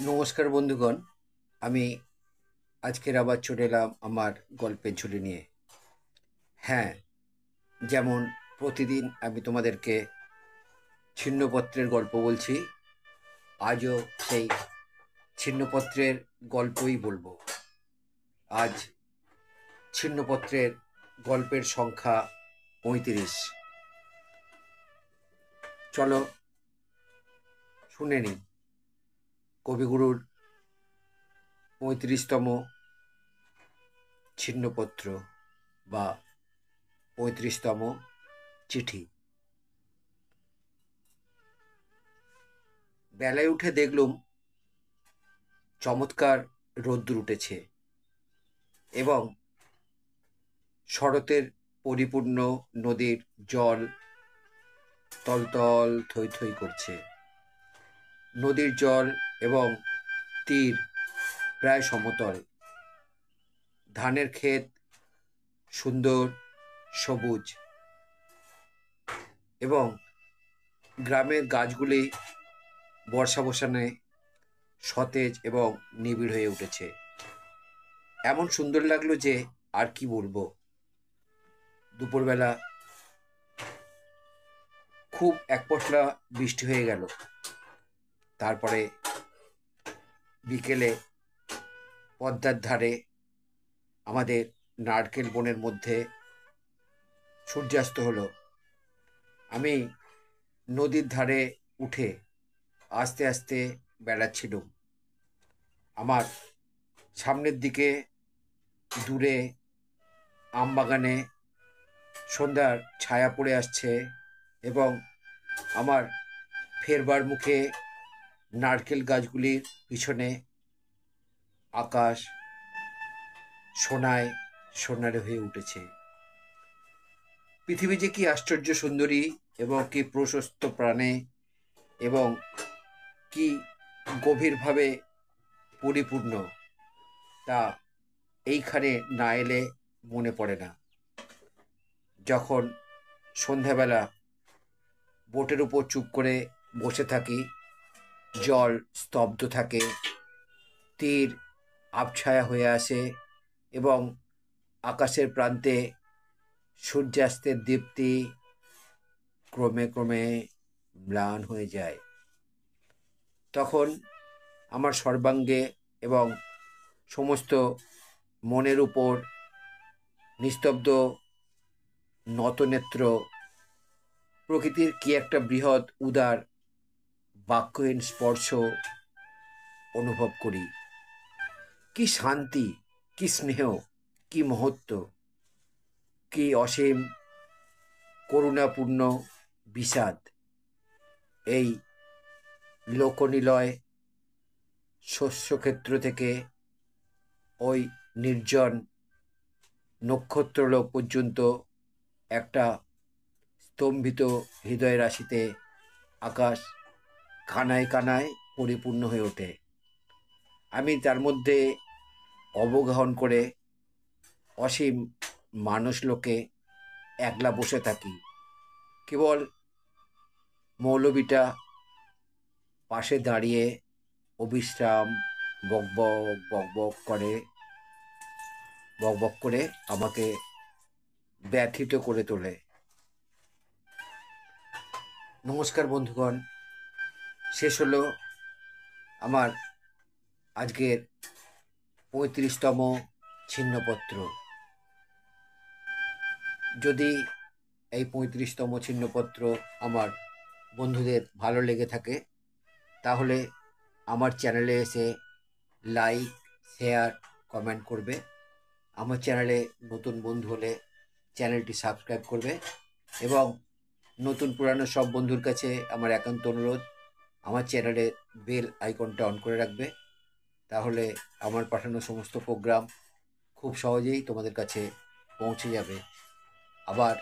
নমস্কার বন্ধুগণ। আমি আজকের আবার চলে এলাম আমার গল্পের ঝুলি নিয়ে। হ্যাঁ, যেমন প্রতিদিন আমি তোমাদেরকে ছিন্নপত্রের গল্প বলছি, আজও সেই ছিন্নপত্রের গল্পই বলবো। আজ ছিন্নপত্রের গল্পের সংখ্যা ৩৫। চলো শুনে নিই কবিগুরুর ৩৫তম ছিন্নপত্র বা ৩৫তম চিঠি। বেলায় উঠে দেখলুম চমৎকার রোদ্দুর উঠেছে এবং শরতের পরিপূর্ণ নদীর জল তলতল থই থই করছে। নদীর জল এবং তীর প্রায় সমতল। ধানের ক্ষেত সুন্দর সবুজ এবং গ্রামের গাছগুলি বর্ষা বসানে সতেজ এবং নিবিড় হয়ে উঠেছে। এমন সুন্দর লাগলো যে আর কি বলবো। দুপুরবেলা খুব এক পশলা বৃষ্টি হয়ে গেল। তারপরে বিকেলে পদ্মার ধারে আমাদের নারকেল বনের মধ্যে সূর্যাস্ত হলো। আমি নদীর ধারে উঠে আস্তে আস্তে বেড়াচ্ছিলুম। আমার সামনের দিকে দূরে আমবাগানে সন্ধ্যার ছায়া পড়ে আসছে এবং আমার ফেরবার মুখে নারকেল গাছগুলির পিছনে আকাশ সোনায় সোনারে হয়ে উঠেছে। পৃথিবী যে কি আশ্চর্য সুন্দরী এবং কি প্রশস্ত প্রাণে এবং কি গভীরভাবে পরিপূর্ণ, তা এইখানে না এলে মনে পড়ে না। যখন সন্ধ্যাবেলা বোটের উপর চুপ করে বসে থাকি, জল স্তব্ধ থাকে, তীর আবছায়া হয়ে আসে এবং আকাশের প্রান্তে সূর্যাস্তের দীপ্তি ক্রমে ক্রমে ম্লান হয়ে যায়, তখন আমার সর্বাঙ্গে এবং সমস্ত মনের উপর নিস্তব্ধ নতনেত্র প্রকৃতির কি একটা বৃহৎ উদার বাক্যহীন স্পর্শ অনুভব করি। কি শান্তি, কি স্নেহ, কি মহত্ব, কি অসীম করুণাপূর্ণ বিষাদ। এই লোকনিলয় শস্যক্ষেত্র থেকে ওই নির্জন নক্ষত্রলোক পর্যন্ত একটা স্তম্ভিত হৃদয় রাশিতে আকাশ কানায় কানায় পরিপূর্ণ হয়ে ওঠে। আমি তার মধ্যে অবগাহন করে অসীম মানুষ লোকে একলা বসে থাকি। কেবল মৌলবীটা পাশে দাঁড়িয়ে অবিশ্রাম বকবক করে আমাকে ব্যথিত করে তোলে। নমস্কার বন্ধুগণ, শেষ হলো আমার আজকের ৩৫তম ছিন্নপত্র। যদি এই ৩৫তম ছিন্নপত্র আমার বন্ধুদের ভালো লেগে থাকে, তাহলে আমার চ্যানেলে এসে লাইক, শেয়ার, কমেন্ট করবে। আমার চ্যানেলে নতুন বন্ধু হলে চ্যানেলটি সাবস্ক্রাইব করবে এবং নতুন পুরানো সব বন্ধুর কাছে আমার একান্ত অনুরোধ, আমার চ্যানেলে বেল আইকনটা অন করে রাখবে। তাহলে আমার পাঠানো সমস্ত প্রোগ্রাম খুব সহজেই তোমাদের কাছে পৌঁছে যাবে। আবার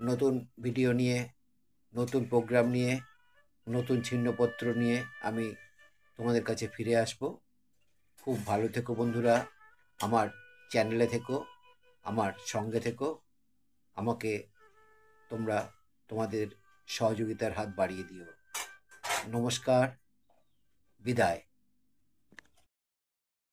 নতুন ভিডিও নিয়ে, নতুন প্রোগ্রাম নিয়ে, নতুন ছিন্নপত্র নিয়ে আমি তোমাদের কাছে ফিরে আসব। খুব ভালো থেকো বন্ধুরা, আমার চ্যানেলে থেকো, আমার সঙ্গে থেকো। আমাকে তোমরা তোমাদের সহযোগিতার হাত বাড়িয়ে দিও। নমস্কার, বিদায়।